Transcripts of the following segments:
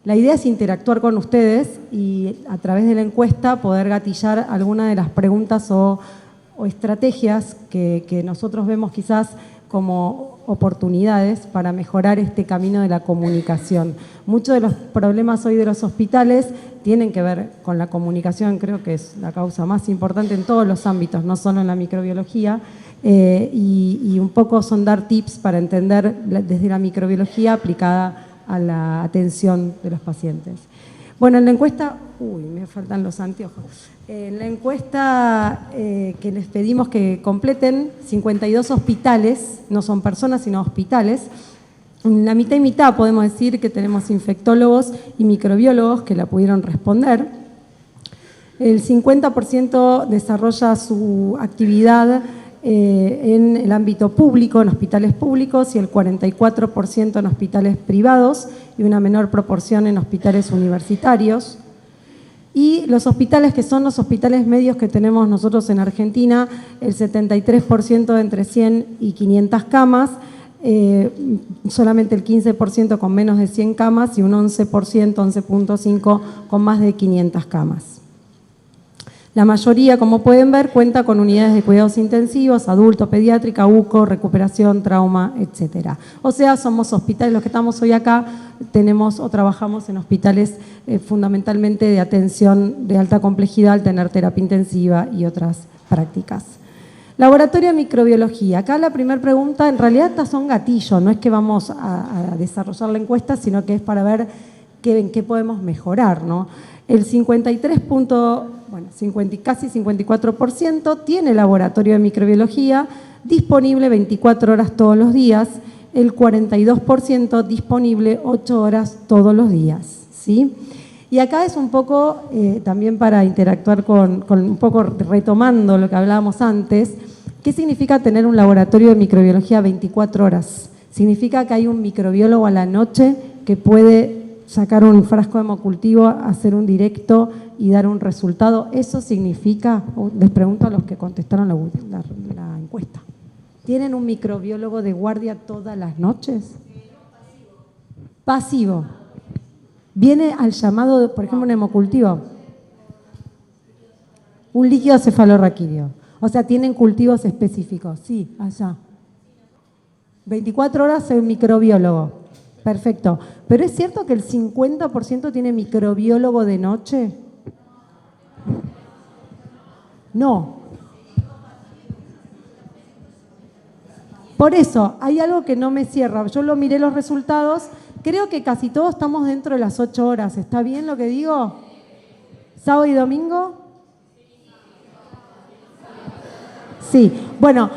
La idea es interactuar con ustedes y a través de la encuesta poder gatillar alguna de las preguntas o estrategias que nosotros vemos quizás como oportunidades para mejorar este camino de la comunicación. Muchos de los problemas hoy de los hospitales tienen que ver con la comunicación, creo que es la causa más importante en todos los ámbitos, no solo en la microbiología, y un poco son dar tips para entender desde la microbiología aplicada a la atención de los pacientes. Bueno, en la encuesta, me faltan los anteojos. En la encuesta que les pedimos que completen, 52 hospitales, no son personas sino hospitales, la mitad y mitad podemos decir que tenemos infectólogos y microbiólogos que la pudieron responder. El 50% desarrolla su actividad en el ámbito público, en hospitales públicos, y el 44% en hospitales privados y una menor proporción en hospitales universitarios. Y los hospitales que son los hospitales medios que tenemos nosotros en Argentina, el 73% de entre 100 y 500 camas, solamente el 15% con menos de 100 camas y un 11%, 11.5% con más de 500 camas. La mayoría, como pueden ver, cuenta con unidades de cuidados intensivos, adulto, pediátrica, UCO, recuperación, trauma, etc. O sea, somos hospitales, los que estamos hoy acá, tenemos o trabajamos en hospitales fundamentalmente de atención de alta complejidad al tener terapia intensiva y otras prácticas. Laboratorio de microbiología. Acá la primera pregunta, en realidad estas son gatillos, no es que vamos a desarrollar la encuesta, sino que es para ver en qué podemos mejorar, ¿no? El 53, casi 54% tiene laboratorio de microbiología disponible 24 horas todos los días, el 42% disponible 8 horas todos los días, ¿sí? Y acá es un poco, también para interactuar con un poco retomando lo que hablábamos antes, ¿qué significa tener un laboratorio de microbiología 24 horas? Significa que hay un microbiólogo a la noche que puede sacar un frasco de hemocultivo, hacer un directo y dar un resultado. ¿Eso significa? Les pregunto a los que contestaron la encuesta. ¿Tienen un microbiólogo de guardia todas las noches? Pasivo. ¿Viene al llamado, por ejemplo, un hemocultivo? Un líquido cefalorraquídeo. O sea, tienen cultivos específicos. Sí, allá. 24 horas el microbiólogo. Perfecto. ¿Pero es cierto que el 50% tiene microbiólogo de noche? No. Por eso, hay algo que no me cierra. Yo lo miré los resultados, creo que casi todos estamos dentro de las 8 horas. ¿Está bien lo que digo? ¿Sábado y domingo? Sí. Bueno,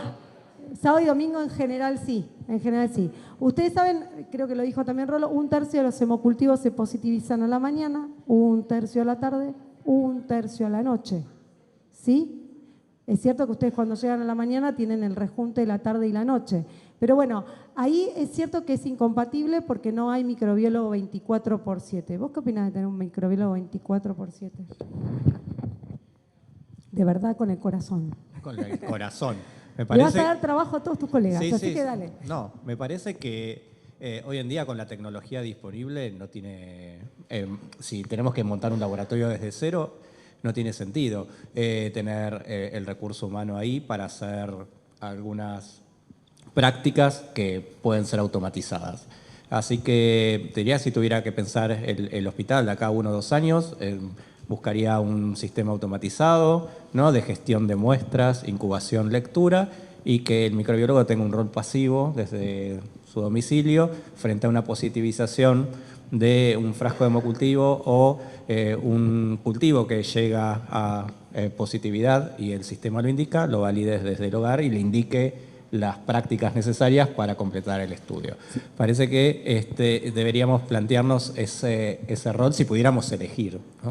sábado y domingo en general sí. En general sí. Ustedes saben, creo que lo dijo también Rolo, 1/3 de los hemocultivos se positivizan a la mañana, 1/3 a la tarde, 1/3 a la noche. ¿Sí? Es cierto que ustedes cuando llegan a la mañana tienen el rejunte de la tarde y la noche. Pero bueno, ahí es cierto que es incompatible porque no hay microbiólogo 24/7. ¿Vos qué opinás de tener un microbiólogo 24/7? De verdad, con el corazón. Con el corazón. Me parece... Le vas a dar trabajo a todos tus colegas, sí, así sí, que dale. No, me parece que hoy en día con la tecnología disponible no tiene... si tenemos que montar un laboratorio desde cero, no tiene sentido tener el recurso humano ahí para hacer algunas prácticas que pueden ser automatizadas. Así que te diría, si tuviera que pensar el hospital de acá a 1 o 2 años, buscaría un sistema automatizado, ¿no?, de gestión de muestras, incubación, lectura, y que el microbiólogo tenga un rol pasivo desde su domicilio frente a una positivización de un frasco de hemocultivo o un cultivo que llega a positividad y el sistema lo indica, lo valide desde el hogar y le indique las prácticas necesarias para completar el estudio. Parece que deberíamos plantearnos ese rol si pudiéramos elegir, ¿no?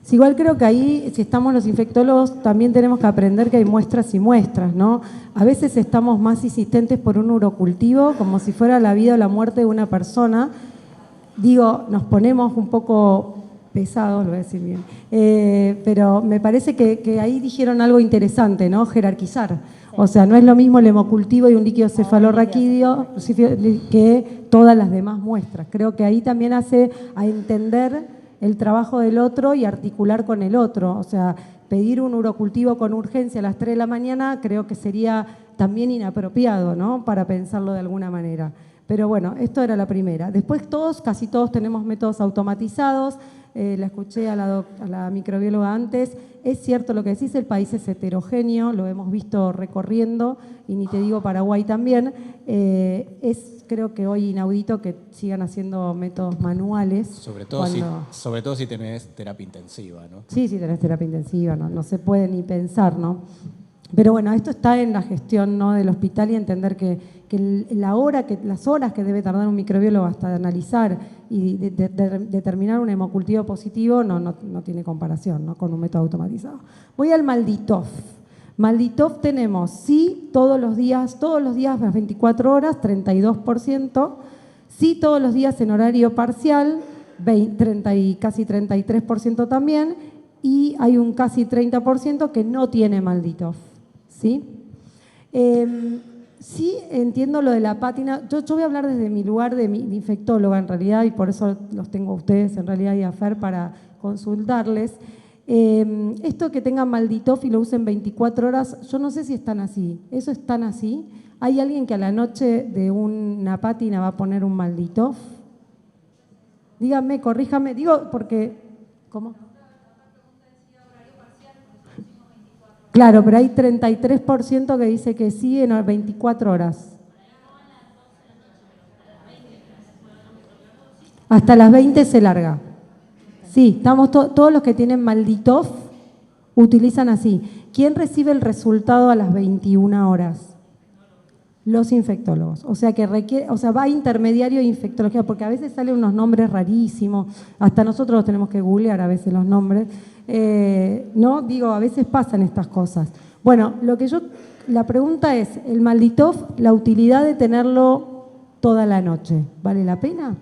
Sí, igual creo que ahí, si estamos los infectólogos, también tenemos que aprender que hay muestras y muestras, ¿no? A veces estamos más insistentes por un urocultivo, como si fuera la vida o la muerte de una persona. Digo, nos ponemos un poco pesados, lo voy a decir bien, pero me parece que ahí dijeron algo interesante, ¿no? Jerarquizar. O sea, no es lo mismo el hemocultivo y un líquido cefalorraquídeo que todas las demás muestras. Creo que ahí también hace a entender el trabajo del otro y articular con el otro. O sea, pedir un urocultivo con urgencia a las 3 de la mañana creo que sería también inapropiado, ¿no? Para pensarlo de alguna manera. Pero bueno, esto era la primera. Después casi todos tenemos métodos automatizados. La escuché a la microbióloga antes. Es cierto lo que decís, el país es heterogéneo, lo hemos visto recorriendo, y ni te digo Paraguay también. Creo que hoy inaudito que sigan haciendo métodos manuales. Sobre todo si tenés terapia intensiva, ¿no? Sí, si tenés terapia intensiva, no se puede ni pensar, ¿no? Pero bueno, esto está en la gestión, ¿no?, del hospital, y entender que las horas que debe tardar un microbiólogo hasta analizar y determinar un hemocultivo positivo no tiene comparación, ¿no?, con un método automatizado. Voy al MALDI-TOF. MALDI-TOF tenemos, sí, todos los días, las 24 horas, 32%, sí, todos los días en horario parcial, casi 33% también, y hay un casi 30% que no tiene MALDI-TOF. ¿Sí? Sí, entiendo lo de la pátina. Yo voy a hablar desde mi lugar de infectóloga en realidad, y por eso los tengo a ustedes en realidad y a Fer para consultarles. Esto que tengan MALDI-TOF y lo usen 24 horas, yo no sé si están así. ¿Eso es tan así? ¿Hay alguien que a la noche de una pátina va a poner un MALDI-TOF? Díganme, corríjame. Digo porque... ¿Cómo? Claro, pero hay 33% que dice que sí en 24 horas. Hasta las 20 se larga. Sí, estamos todos los que tienen MALDI-TOF utilizan así. ¿Quién recibe el resultado a las 21 horas? Los infectólogos. O sea, va a intermediario de infectología, porque a veces salen unos nombres rarísimos. Hasta nosotros tenemos que googlear a veces los nombres. No, digo, a veces pasan estas cosas. Bueno, la pregunta es, el MALDI-TOF, la utilidad de tenerlo toda la noche, ¿vale la pena?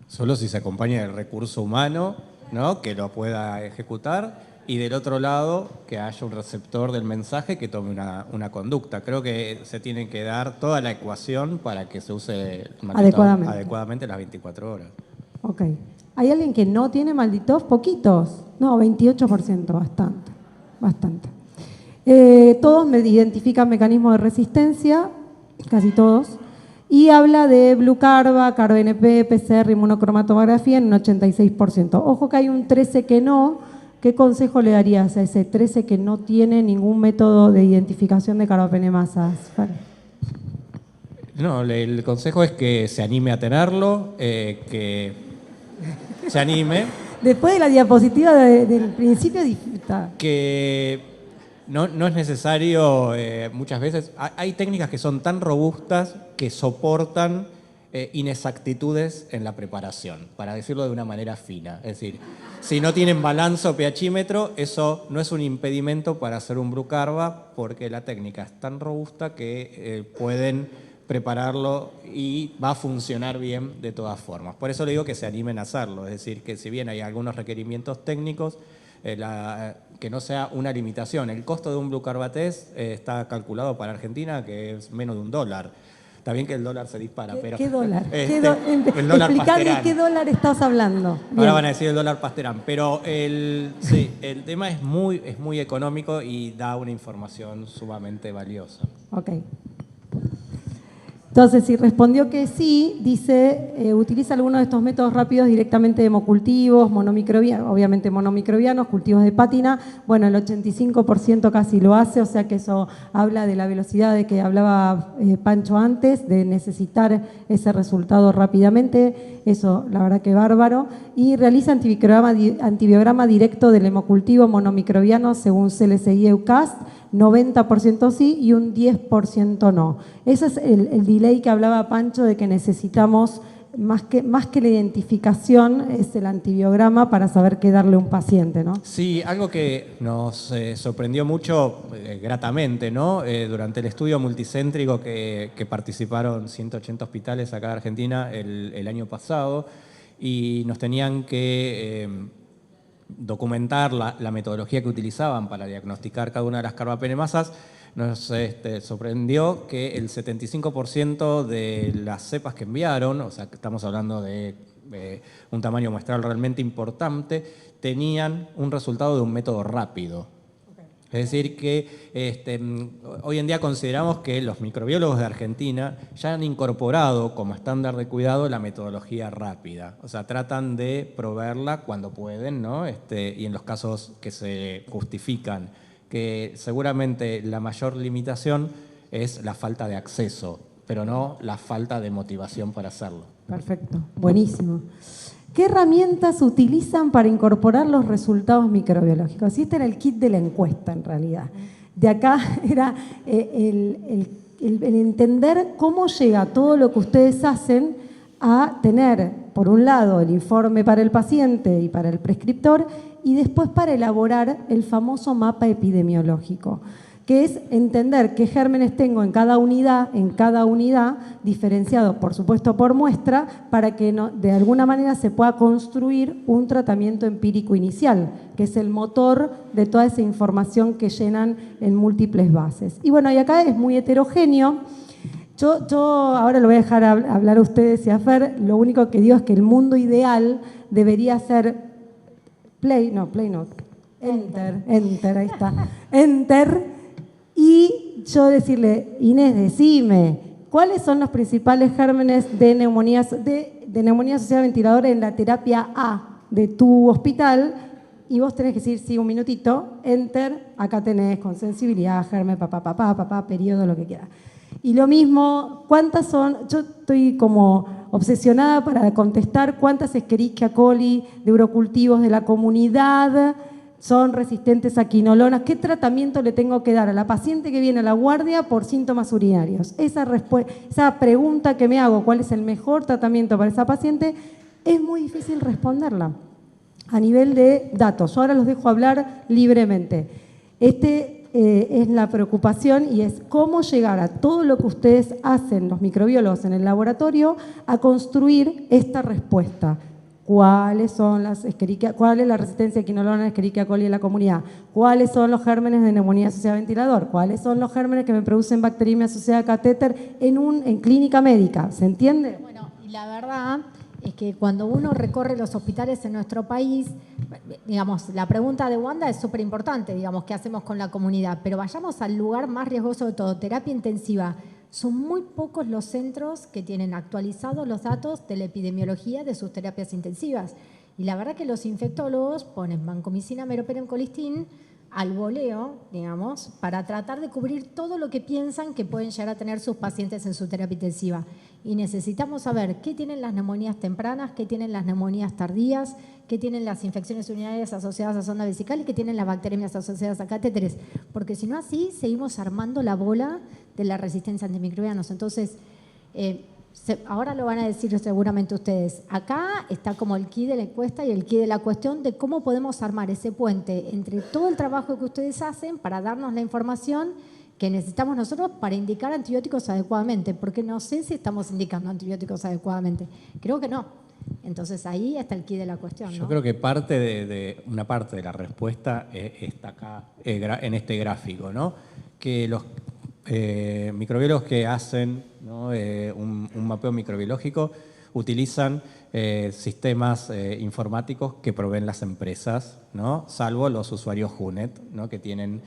Solo si se acompaña del recurso humano, ¿no?, que lo pueda ejecutar, y del otro lado que haya un receptor del mensaje que tome una conducta. Creo que se tiene que dar toda la ecuación para que se use el MALDI-TOF adecuadamente las 24 horas. Ok. ¿Hay alguien que no tiene MALDI-TOF? Poquitos. No, 28%, bastante. Todos me identifican mecanismos de resistencia, casi todos, y habla de BlueCarva, CarBNP, PCR, inmunocromatografía en un 86%. Ojo que hay un 13% que no. ¿Qué consejo le darías a ese 13% que no tiene ningún método de identificación de carbapenemasas? No, el consejo es que se anime a tenerlo, que se anime. Después de la diapositiva del principio, disfruta. Que no es necesario, muchas veces, hay técnicas que son tan robustas que soportan inexactitudes en la preparación, para decirlo de una manera fina. Es decir, si no tienen balanza o pHímetro, eso no es un impedimento para hacer un BlueCarva, porque la técnica es tan robusta que pueden prepararlo y va a funcionar bien de todas formas. Por eso le digo que se animen a hacerlo, es decir, que si bien hay algunos requerimientos técnicos, que no sea una limitación. El costo de un BlueCarva test está calculado para Argentina que es menos de $1. Está bien que el dólar se dispara, pero... ¿Qué dólar? El dólar Explicar Pasterán. de qué dólar estás hablando. Bien. Ahora van a decir el dólar Pasterán, pero el tema es muy económico y da una información sumamente valiosa. Ok. Entonces, si respondió que sí, dice, utiliza alguno de estos métodos rápidos directamente de hemocultivos, obviamente monomicrobianos, cultivos de pátina. Bueno, el 85% casi lo hace, o sea que eso habla de la velocidad de que hablaba Pancho antes, de necesitar ese resultado rápidamente. Eso, la verdad que bárbaro. Y realiza antibiograma directo del hemocultivo monomicrobiano según CLSI EUCAST, 90% sí y un 10% no. Ese es el delay que hablaba Pancho, de que necesitamos, más que la identificación, es el antibiograma para saber qué darle a un paciente, ¿no? Sí, algo que nos sorprendió mucho, gratamente, ¿no? Durante el estudio multicéntrico que participaron 180 hospitales acá en Argentina el año pasado, y nos tenían que documentar la metodología que utilizaban para diagnosticar cada una de las carbapenemasas. nos sorprendió que el 75% de las cepas que enviaron, o sea, que estamos hablando de un tamaño muestral realmente importante, tenían un resultado de un método rápido. Es decir, que hoy en día consideramos que los microbiólogos de Argentina ya han incorporado como estándar de cuidado la metodología rápida. O sea, tratan de proveerla cuando pueden, ¿no? Y en los casos que se justifican, que seguramente la mayor limitación es la falta de acceso, pero no la falta de motivación para hacerlo. Perfecto, buenísimo. ¿Qué herramientas utilizan para incorporar los resultados microbiológicos? Y este era el kit de la encuesta, en realidad. De acá era el entender cómo llega todo lo que ustedes hacen a tener, por un lado, el informe para el paciente y para el prescriptor, y después para elaborar el famoso mapa epidemiológico, que es entender qué gérmenes tengo en cada unidad, diferenciado, por supuesto, por muestra, para que de alguna manera se pueda construir un tratamiento empírico inicial, que es el motor de toda esa información que llenan en múltiples bases. Y bueno, y acá es muy heterogéneo. Yo ahora lo voy a dejar hablar a ustedes y a Fer. Lo único que digo es que el mundo ideal debería ser Enter, ahí está. Enter. Y yo decirle, Inés, decime, ¿cuáles son los principales gérmenes de neumonía asociada a ventilador en la terapia A de tu hospital? Y vos tenés que decir, sí, un minutito, enter, acá tenés con sensibilidad, germen, papá, periodo, lo que quieras. Y lo mismo, ¿cuántas son? Yo estoy como obsesionada para contestar cuántas Escherichia coli de urocultivos de la comunidad son resistentes a quinolonas. ¿Qué tratamiento le tengo que dar a la paciente que viene a la guardia por síntomas urinarios? Esa pregunta que me hago, ¿cuál es el mejor tratamiento para esa paciente? Es muy difícil responderla a nivel de datos. Yo ahora los dejo hablar libremente. Es la preocupación y es cómo llegar a todo lo que ustedes hacen, los microbiólogos en el laboratorio, a construir esta respuesta. ¿Cuáles son cuál es la resistencia a quinolona a Escherichia coli en la comunidad? ¿Cuáles son los gérmenes de neumonía asociada a ventilador? ¿Cuáles son los gérmenes que me producen bacteriemia asociada a catéter en clínica médica? ¿Se entiende? Bueno, y la verdad es que cuando uno recorre los hospitales en nuestro país, digamos, la pregunta de Wanda es súper importante, digamos, ¿qué hacemos con la comunidad? Pero vayamos al lugar más riesgoso de todo, terapia intensiva. Son muy pocos los centros que tienen actualizados los datos de la epidemiología de sus terapias intensivas. Y la verdad que los infectólogos ponen vancomicina, meropenem, colistin al voleo, digamos, para tratar de cubrir todo lo que piensan que pueden llegar a tener sus pacientes en su terapia intensiva. Y necesitamos saber qué tienen las neumonías tempranas, qué tienen las neumonías tardías, qué tienen las infecciones urinarias asociadas a sonda vesical y qué tienen las bacteriemias asociadas a catéteres. Porque si no así, seguimos armando la bola de la resistencia a antimicrobianos. Entonces, ahora lo van a decir seguramente ustedes. Acá está como el key de la encuesta y el key de la cuestión de cómo podemos armar ese puente entre todo el trabajo que ustedes hacen para darnos la información que necesitamos nosotros para indicar antibióticos adecuadamente, porque no sé si estamos indicando antibióticos adecuadamente. Creo que no. Entonces ahí está el key de la cuestión, ¿no? Yo creo que una parte de la respuesta está acá en este gráfico, ¿no? Que los microbiólogos que hacen, ¿no? un mapeo microbiológico utilizan sistemas informáticos que proveen las empresas, ¿no? Salvo los usuarios HUNET, ¿no? Que tienen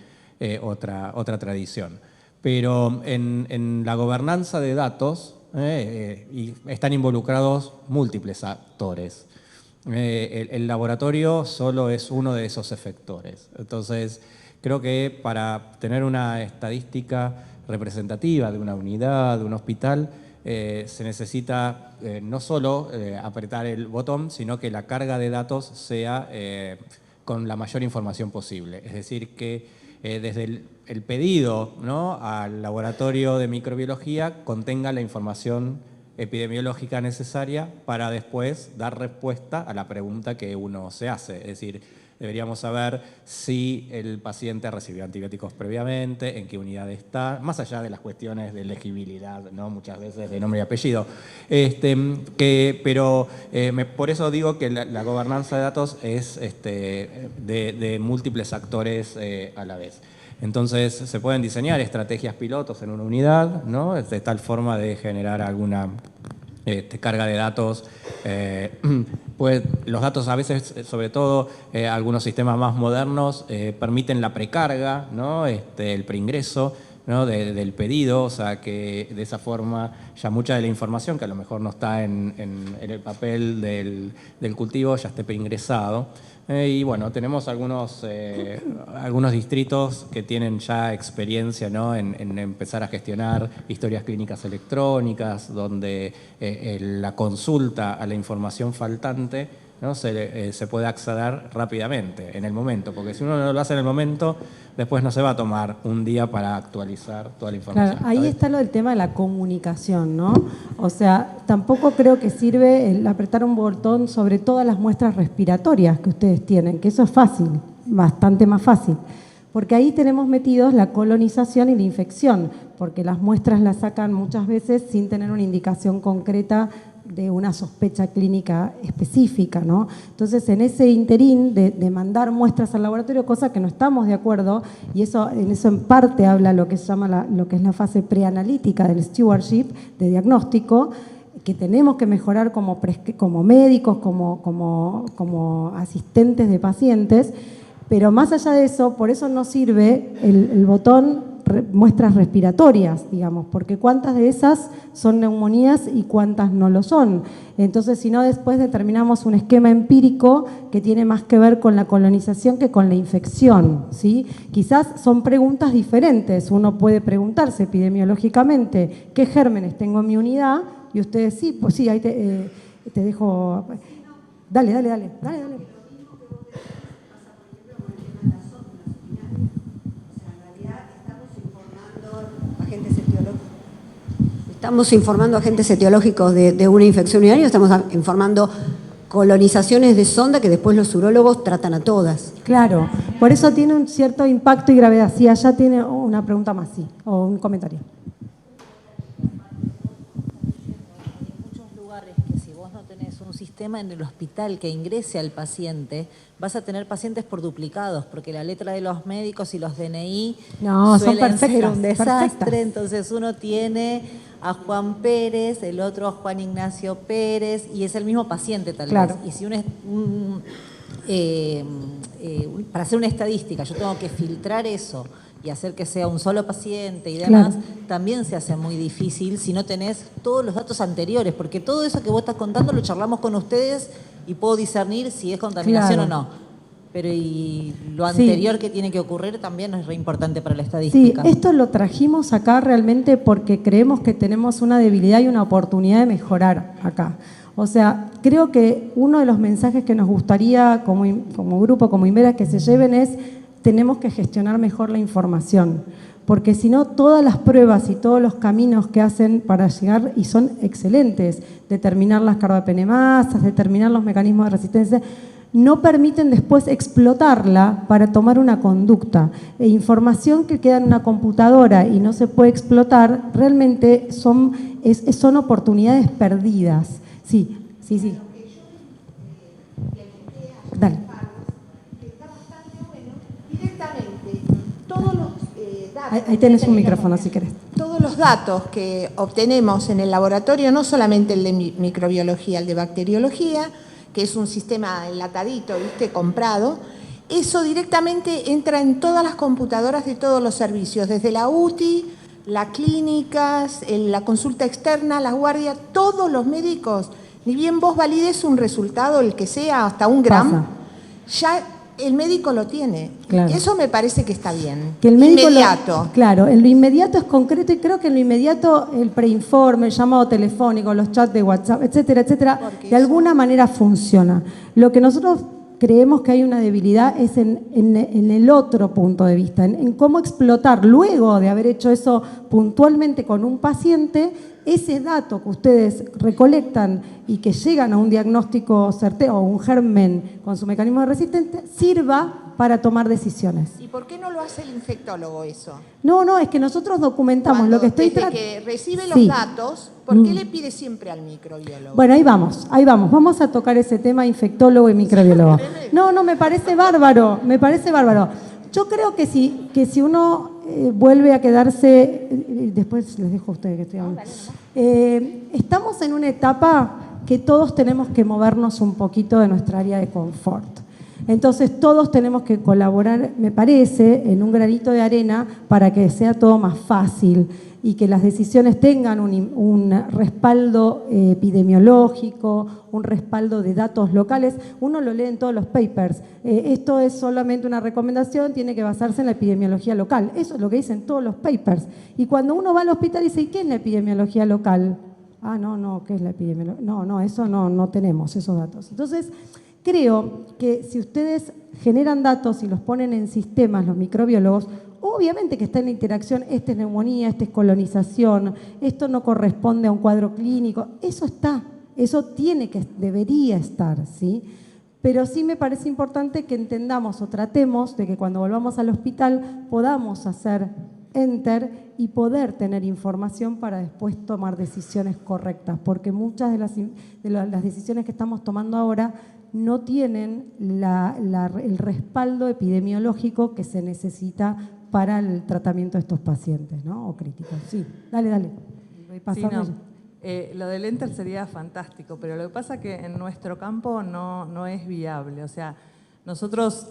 otra tradición. Pero en la gobernanza de datos y están involucrados múltiples actores. El laboratorio solo es uno de esos efectores. Entonces, creo que para tener una estadística representativa de una unidad, de un hospital, se necesita no solo apretar el botón, sino que la carga de datos sea con la mayor información posible. Es decir, que desde el pedido, ¿no?, al laboratorio de microbiología contenga la información epidemiológica necesaria para después dar respuesta a la pregunta que uno se hace. Es decir, deberíamos saber si el paciente recibió antibióticos previamente, en qué unidad está, más allá de las cuestiones de elegibilidad, ¿no?, muchas veces de nombre y apellido. Pero por eso digo que la gobernanza de datos es de múltiples actores a la vez. Entonces se pueden diseñar estrategias pilotos en una unidad, ¿no? De tal forma de generar alguna carga de datos. Pues los datos a veces, sobre todo algunos sistemas más modernos, permiten la precarga, ¿no? El preingreso, ¿no? del pedido, o sea que de esa forma ya mucha de la información que a lo mejor no está en el papel del cultivo ya esté preingresado. Y bueno, tenemos algunos distritos que tienen ya experiencia, ¿no? en empezar a gestionar historias clínicas electrónicas, donde la consulta a la información faltante, ¿no? se puede acceder rápidamente, en el momento, porque si uno no lo hace en el momento, después no se va a tomar un día para actualizar toda la información. Claro, ahí está lo del tema de la comunicación, ¿no? O sea, tampoco creo que sirve el apretar un botón sobre todas las muestras respiratorias que ustedes tienen, que eso es fácil, bastante más fácil, porque ahí tenemos metidos la colonización y la infección, porque las muestras las sacan muchas veces sin tener una indicación concreta de una sospecha clínica específica, ¿no? Entonces, en ese interín de mandar muestras al laboratorio, cosa que no estamos de acuerdo, y eso en parte habla lo que se llama lo que es la fase preanalítica del stewardship, de diagnóstico, que tenemos que mejorar como médicos, como asistentes de pacientes, pero más allá de eso, por eso no sirve el botón muestras respiratorias, digamos, porque cuántas de esas son neumonías y cuántas no lo son. Entonces, si no, después determinamos un esquema empírico que tiene más que ver con la colonización que con la infección, ¿sí? Quizás son preguntas diferentes. Uno puede preguntarse epidemiológicamente qué gérmenes tengo en mi unidad y ustedes sí, pues sí, ahí te dejo. Dale. Estamos informando a agentes etiológicos de una infección urinaria, estamos informando colonizaciones de sonda que después los urólogos tratan a todas. Claro, por eso tiene un cierto impacto y gravedad. Sí, allá tiene una pregunta más, sí, o un comentario. Un sistema en el hospital que ingrese al paciente, vas a tener pacientes por duplicados, porque la letra de los médicos y los DNI suelen ser un desastre. Entonces uno tiene a Juan Pérez, el otro a Juan Ignacio Pérez, y es el mismo paciente tal vez. Y si para hacer una estadística yo tengo que filtrar eso y hacer que sea un solo paciente y demás, también se hace muy difícil si no tenés todos los datos anteriores, porque todo eso que vos estás contando lo charlamos con ustedes y puedo discernir si es contaminación o no. Pero y lo anterior que tiene que ocurrir también es re importante para la estadística. Sí, esto lo trajimos acá realmente porque creemos que tenemos una debilidad y una oportunidad de mejorar acá. O sea, creo que uno de los mensajes que nos gustaría como grupo, como Inmera, que se lleven es: tenemos que gestionar mejor la información, porque si no, todas las pruebas y todos los caminos que hacen para llegar, y son excelentes, determinar las carbapenemasas, determinar los mecanismos de resistencia, no permiten después explotarla para tomar una conducta. E información que queda en una computadora y no se puede explotar, realmente son oportunidades perdidas. Sí. Dale. Todos los datos, ahí tenés un micrófono si querés. Todos los datos que obtenemos en el laboratorio, no solamente el de microbiología, el de bacteriología, que es un sistema enlatadito, ¿viste?, comprado, eso directamente entra en todas las computadoras de todos los servicios, desde la UTI, las clínicas, la consulta externa, las guardias, todos los médicos, ni bien vos valides un resultado, el que sea, hasta un gramo, ya el médico lo tiene. Claro. Eso me parece que está bien. Que el médico inmediato. Claro, en lo inmediato es concreto, y creo que en lo inmediato el preinforme, el llamado telefónico, los chats de WhatsApp, etcétera, de alguna manera funciona. Lo que nosotros creemos que hay una debilidad es en el otro punto de vista, en cómo explotar, luego de haber hecho eso puntualmente con un paciente, ese dato que ustedes recolectan y que llegan a un diagnóstico certero o un germen con su mecanismo de resistencia, sirva para tomar decisiones. ¿Y por qué no lo hace el infectólogo eso? No, es que nosotros documentamos Cuando, lo que estoy tratando. Desde que recibe los datos, ¿por qué le pide siempre al microbiólogo? Bueno, ahí vamos. Vamos a tocar ese tema, infectólogo y microbiólogo. No, me parece bárbaro, Yo creo que si uno vuelve a quedarse, después les dejo a ustedes que estoy hablando. Estamos en una etapa que todos tenemos que movernos un poquito de nuestra área de confort. Entonces todos tenemos que colaborar, me parece, en un granito de arena para que sea todo más fácil y que las decisiones tengan un respaldo epidemiológico, un respaldo de datos locales. Uno lo lee en todos los papers. Esto es solamente una recomendación, tiene que basarse en la epidemiología local. Eso es lo que dicen todos los papers. Y cuando uno va al hospital y dice, ¿y qué es la epidemiología local? Ah, no, ¿qué es la epidemiología? No, eso no tenemos esos datos. Entonces, creo que si ustedes generan datos y los ponen en sistemas, los microbiólogos, obviamente que está en la interacción, esta es neumonía, esta es colonización, esto no corresponde a un cuadro clínico, eso está, eso debería estar, ¿sí? Pero sí me parece importante que entendamos o tratemos de que cuando volvamos al hospital podamos hacer enter y poder tener información para después tomar decisiones correctas, porque muchas de las decisiones que estamos tomando ahora no tienen el respaldo epidemiológico que se necesita para el tratamiento de estos pacientes, ¿no? O críticos. Sí, dale. Voy pasando. Sí, lo del Enter sería fantástico, pero lo que pasa es que en nuestro campo no es viable. O sea, nosotros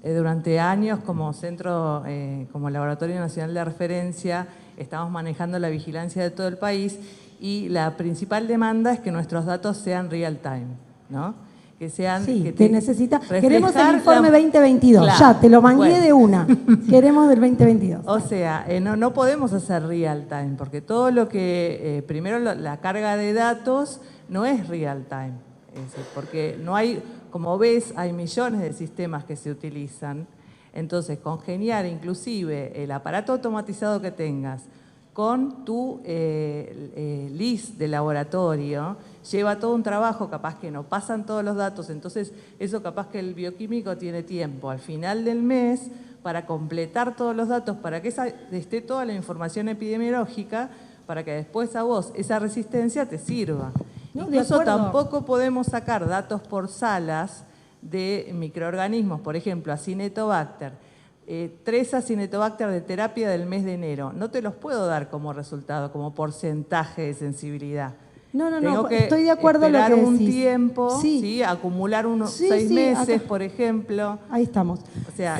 durante años como centro, como Laboratorio Nacional de Referencia, estamos manejando la vigilancia de todo el país y la principal demanda es que nuestros datos sean real time, ¿no? Que sean, sí, que necesita. Queremos el informe 2022, claro, ya, te lo mangué de una. Queremos del 2022. O sea, no podemos hacer real time, porque todo lo que, primero la carga de datos no es real time, es decir, porque no hay, como ves, hay millones de sistemas que se utilizan, entonces congeniar inclusive el aparato automatizado que tengas con tu list de laboratorio, lleva todo un trabajo, capaz que no pasan todos los datos, entonces eso capaz que el bioquímico tiene tiempo al final del mes para completar todos los datos, para que esté toda la información epidemiológica, para que después a vos esa resistencia te sirva. No, incluso tampoco podemos sacar datos por salas de microorganismos, por ejemplo, Acinetobacter. 3 Acinetobacter de terapia del mes de enero. No te los puedo dar como resultado, como porcentaje de sensibilidad. No, estoy de acuerdo en lo que esperar un decís. tiempo, sí. ¿sí? Acumular unos 6 meses, por ejemplo. Ahí estamos. O sea,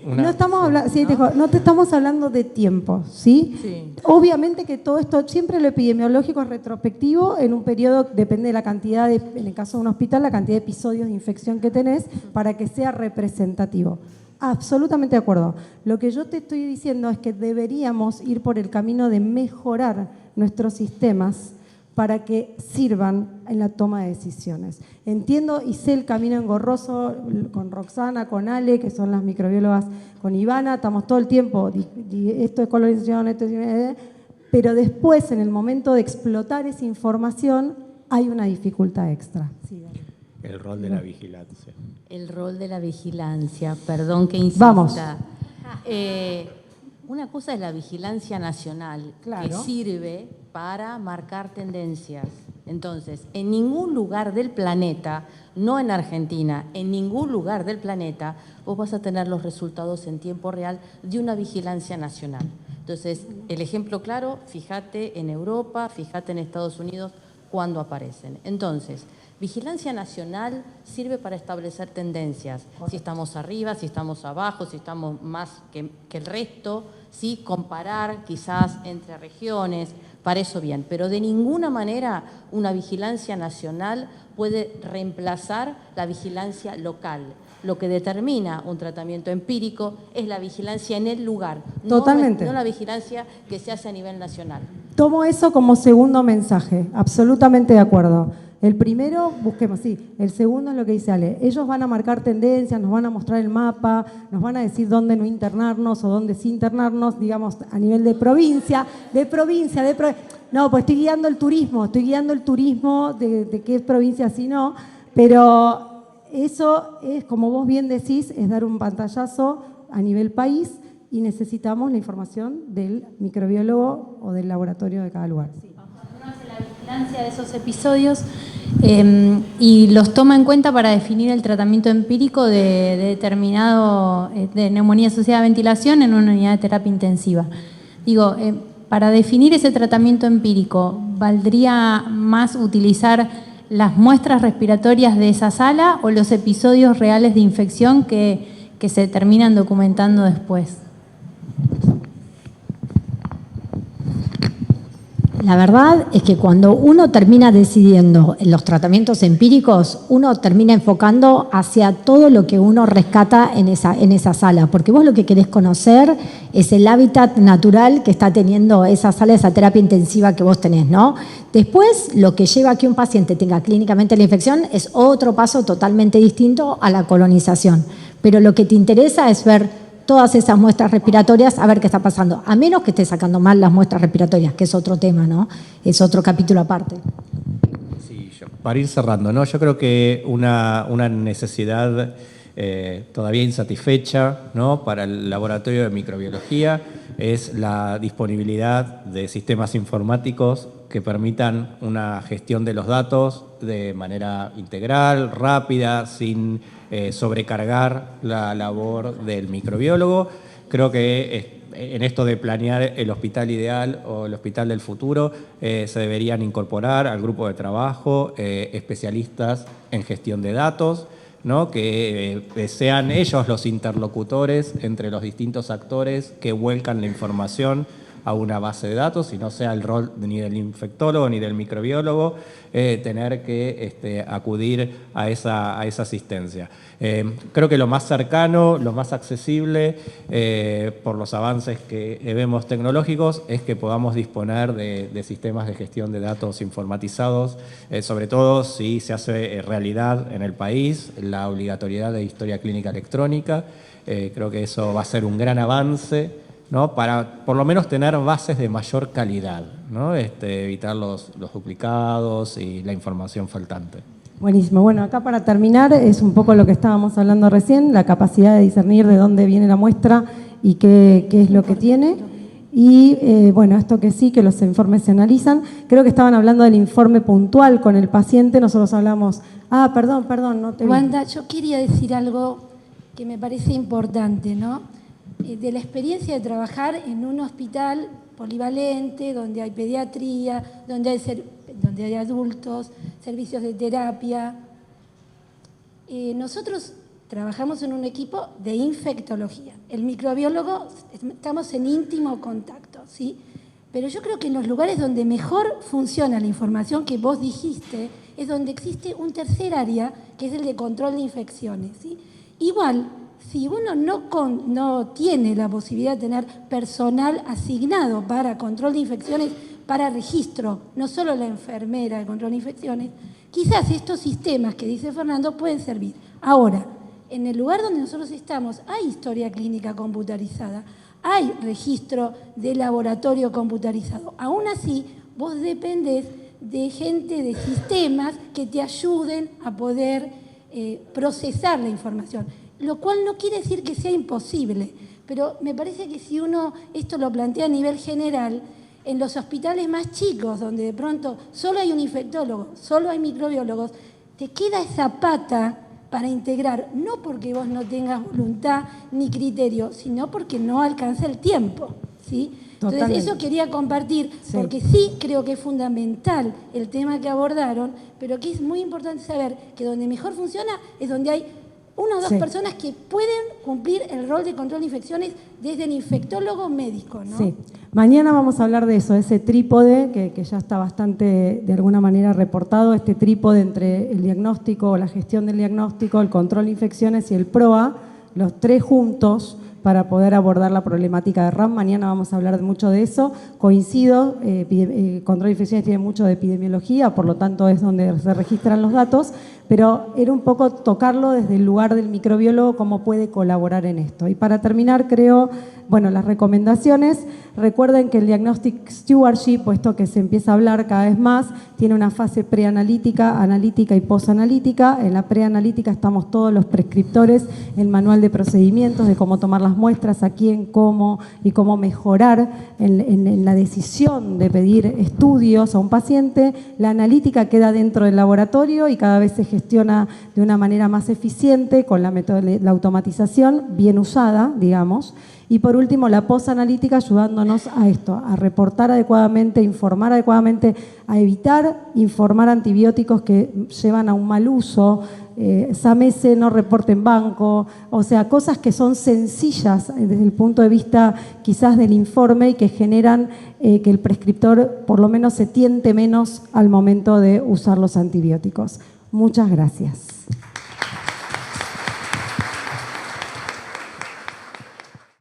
no estamos hablando, no te estamos hablando de tiempo, ¿sí? Sí. Obviamente que todo esto, siempre lo epidemiológico es retrospectivo, en un periodo depende de la cantidad en el caso de un hospital, la cantidad de episodios de infección que tenés para que sea representativo. Absolutamente de acuerdo. Lo que yo te estoy diciendo es que deberíamos ir por el camino de mejorar nuestros sistemas para que sirvan en la toma de decisiones. Entiendo y sé el camino engorroso con Roxana, con Ale, que son las microbiólogas, con Ivana, estamos todo el tiempo, esto es colonización, esto es... Pero después, en el momento de explotar esa información, hay una dificultad extra. Sí, dale. El rol de la vigilancia. El rol de la vigilancia, perdón que insista. Vamos. Una cosa es la vigilancia nacional, claro, que sirve para marcar tendencias. Entonces, en ningún lugar del planeta, no en Argentina, en ningún lugar del planeta, vos vas a tener los resultados en tiempo real de una vigilancia nacional. Entonces, el ejemplo claro, fíjate en Europa, fíjate en Estados Unidos, cuando aparecen. Entonces, vigilancia nacional sirve para establecer tendencias, si estamos arriba, si estamos abajo, si estamos más que el resto, ¿sí? Comparar quizás entre regiones, para eso bien, pero de ninguna manera una vigilancia nacional puede reemplazar la vigilancia local. Lo que determina un tratamiento empírico es la vigilancia en el lugar, totalmente, no la vigilancia que se hace a nivel nacional. Tomo eso como segundo mensaje, absolutamente de acuerdo. El primero, busquemos, sí. El segundo es lo que dice Ale. Ellos van a marcar tendencias, nos van a mostrar el mapa, nos van a decir dónde no internarnos o dónde sí internarnos, digamos, a nivel de provincia. No, pues estoy guiando el turismo de qué provincia sí no, pero eso es, como vos bien decís, es dar un pantallazo a nivel país y necesitamos la información del microbiólogo o del laboratorio de cada lugar. Sí. La vigilancia de esos episodios y los toma en cuenta para definir el tratamiento empírico de determinado de neumonía asociada a ventilación en una unidad de terapia intensiva. Digo, para definir ese tratamiento empírico, ¿valdría más utilizar las muestras respiratorias de esa sala o los episodios reales de infección que se terminan documentando después? La verdad es que cuando uno termina decidiendo en los tratamientos empíricos, uno termina enfocando hacia todo lo que uno rescata en esa sala, porque vos lo que querés conocer es el hábitat natural que está teniendo esa sala, esa terapia intensiva que vos tenés, ¿no? Después, lo que lleva a que un paciente tenga clínicamente la infección es otro paso totalmente distinto a la colonización, pero lo que te interesa es ver todas esas muestras respiratorias, a ver qué está pasando, a menos que esté sacando mal las muestras respiratorias, que es otro tema, ¿no? Es otro capítulo aparte. Sí, para ir cerrando, ¿no? Yo creo que una necesidad todavía insatisfecha, ¿no?, para el laboratorio de microbiología es la disponibilidad de sistemas informáticos que permitan una gestión de los datos de manera integral, rápida, sin sobrecargar la labor del microbiólogo. Creo que en esto de planear el hospital ideal o el hospital del futuro se deberían incorporar al grupo de trabajo especialistas en gestión de datos, ¿no?, que sean ellos los interlocutores entre los distintos actores que vuelcan la información a una base de datos y no sea el rol ni del infectólogo ni del microbiólogo tener que acudir a esa asistencia. Creo que lo más cercano, lo más accesible por los avances que vemos tecnológicos es que podamos disponer de sistemas de gestión de datos informatizados, sobre todo si se hace realidad en el país la obligatoriedad de historia clínica electrónica. Creo que eso va a ser un gran avance, ¿no?, para por lo menos tener bases de mayor calidad, ¿no?, evitar los duplicados y la información faltante. Buenísimo. Bueno, acá para terminar es un poco lo que estábamos hablando recién, la capacidad de discernir de dónde viene la muestra y qué es lo que tiene. Y bueno, esto que sí, que los informes se analizan. Creo que estaban hablando del informe puntual con el paciente, nosotros hablamos... perdón, no te vi. Wanda, yo quería decir algo que me parece importante, ¿no? De la experiencia de trabajar en un hospital polivalente, donde hay pediatría, donde hay adultos, servicios de terapia. Nosotros trabajamos en un equipo de infectología. El microbiólogo, estamos en íntimo contacto, ¿sí? Pero yo creo que en los lugares donde mejor funciona la información que vos dijiste, es donde existe un tercer área, que es el de control de infecciones, ¿sí? Igual, si uno no tiene la posibilidad de tener personal asignado para control de infecciones, para registro, no solo la enfermera de control de infecciones, quizás estos sistemas que dice Fernando pueden servir. Ahora, en el lugar donde nosotros estamos hay historia clínica computarizada, hay registro de laboratorio computarizado. Aún así, vos dependés de gente, de sistemas que te ayuden a poder procesar la información. Lo cual no quiere decir que sea imposible, pero me parece que si uno esto lo plantea a nivel general, en los hospitales más chicos, donde de pronto solo hay un infectólogo, solo hay microbiólogos, te queda esa pata para integrar, no porque vos no tengas voluntad ni criterio, sino porque no alcanza el tiempo, ¿sí? Entonces eso quería compartir, porque sí creo que es fundamental el tema que abordaron, pero que es muy importante saber que donde mejor funciona es donde hay una o dos personas que pueden cumplir el rol de control de infecciones desde el infectólogo médico, ¿no? Sí. Mañana vamos a hablar de eso, de ese trípode que ya está bastante, de alguna manera, reportado, este trípode entre el diagnóstico, la gestión del diagnóstico, el control de infecciones y el PROA, los tres juntos para poder abordar la problemática de RAM. Mañana vamos a hablar mucho de eso. Coincido, control de infecciones tiene mucho de epidemiología, por lo tanto es donde se registran los datos, pero era un poco tocarlo desde el lugar del microbiólogo, cómo puede colaborar en esto. Y para terminar, creo, bueno, las recomendaciones, recuerden que el Diagnostic Stewardship, puesto que se empieza a hablar cada vez más, tiene una fase preanalítica, analítica y posanalítica. En la preanalítica estamos todos los prescriptores, el manual de procedimientos, de cómo tomar las las muestras, a quién, cómo y cómo mejorar en la decisión de pedir estudios a un paciente. La analítica queda dentro del laboratorio y cada vez se gestiona de una manera más eficiente con la automatización bien usada, digamos. Y por último, la posanalítica ayudándonos a esto, a reportar adecuadamente, informar adecuadamente, a evitar informar antibióticos que llevan a un mal uso, SAMESE, no reporte en banco, o sea, cosas que son sencillas desde el punto de vista quizás del informe y que generan que el prescriptor por lo menos se tiente menos al momento de usar los antibióticos. Muchas gracias.